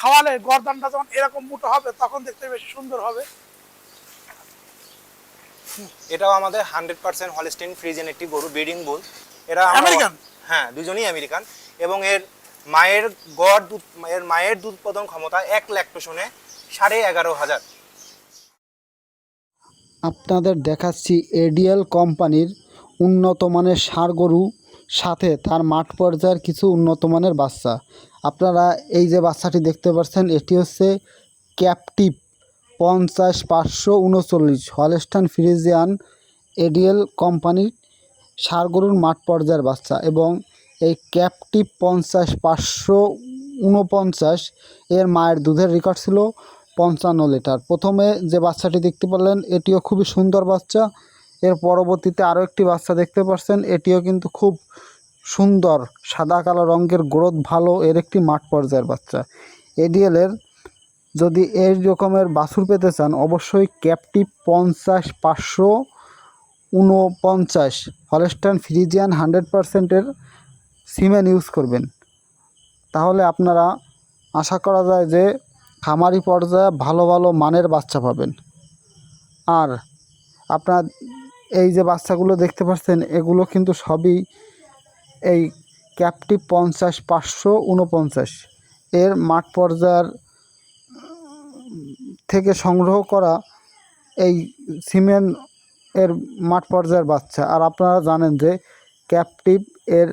খাওয়ালে গর্দানটা যখন এরকম মোটা হবে তখন দেখতে বেশি সুন্দর হবে। এটাও আমাদের 100% হলস্টিন ফ্রিজিয়ান একটি গরু, ব্রিডিং বুল। এরা আমেরিকান? হ্যাঁ, দুজনেই আমেরিকান। এবং এর মায়ের গড় দুধ, এর মায়ের দুধ উৎপাদন ক্ষমতা 1 ল্যাকটোশনে 11,500। আপনাদের দেখাচ্ছি এডিএল কোম্পানির উন্নত মানের ষাঁড় গরু, সাথে তার মাঠ পর্যায়ের কিছু উন্নত মানের বাচ্চা। আপনারা এই যে বাচ্চাটি দেখতে পাচ্ছেন, এটি হচ্ছে ক্যাপটিভ 50-539 হলস্টাইন ফ্রিজিয়ান এডিএল কোম্পানির ষাঁড় গরুর মাঠ পর্যায়ের বাচ্চা। এবং এই ক্যাপটিভ 50-549 এর মায়ের দুধের রেকর্ড ছিল 55 লিটার। প্রথমে যে বাচ্চাটি দেখতে পারলেন এটিও খুবই সুন্দর বাচ্চা। এর পরবর্তীতে আরও একটি বাচ্চা দেখতে পাচ্ছেন, এটিও কিন্তু খুব সুন্দর সাদা কালো রঙের, গ্রোথ ভালো, এর একটি মাঠ পর্যায়ের বাচ্চা। এডিএলের যদি এই রকমের বাছুর পেতে চান অবশ্যই ক্যাপটিভ 50-549 হলস্টাইন ফ্রিজিয়ান 100%-এর সিমেন ইউজ করবেন। তাহলে আপনারা আশা করা যায় যে খামারি পর্যায়ে ভালো ভালো মানের বাচ্চা পাবেন। আর আপনার এই যে বাচ্চাগুলো দেখতে পাচ্ছেন এগুলো কিন্তু সবই এই ক্যাপটিভ 50-549 এর মাঠ পর্যায়ের থেকে সংগ্রহ করা এই সিমেন এর মাঠ পর্যায়ের বাচ্চা। আর আপনারা জানেন যে ক্যাপটিভ এর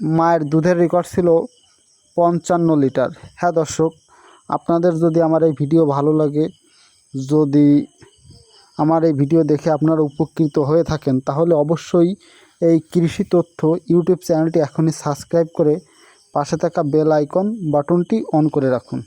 মায়ের দুধের রেকর্ড ছিল 55 লিটার। হ্যাঁ দর্শক, আপনাদের যদি আমার এই ভিডিও ভালো লাগে, যদি আমার এই ভিডিও দেখে আপনারা উপকৃত হয়ে থাকেন, তাহলে অবশ্যই এই কৃষি তথ্য ইউটিউব চ্যানেলটি এখনই সাবস্ক্রাইব করে পাশে থাকা বেল আইকন বাটনটি অন করে রাখুন।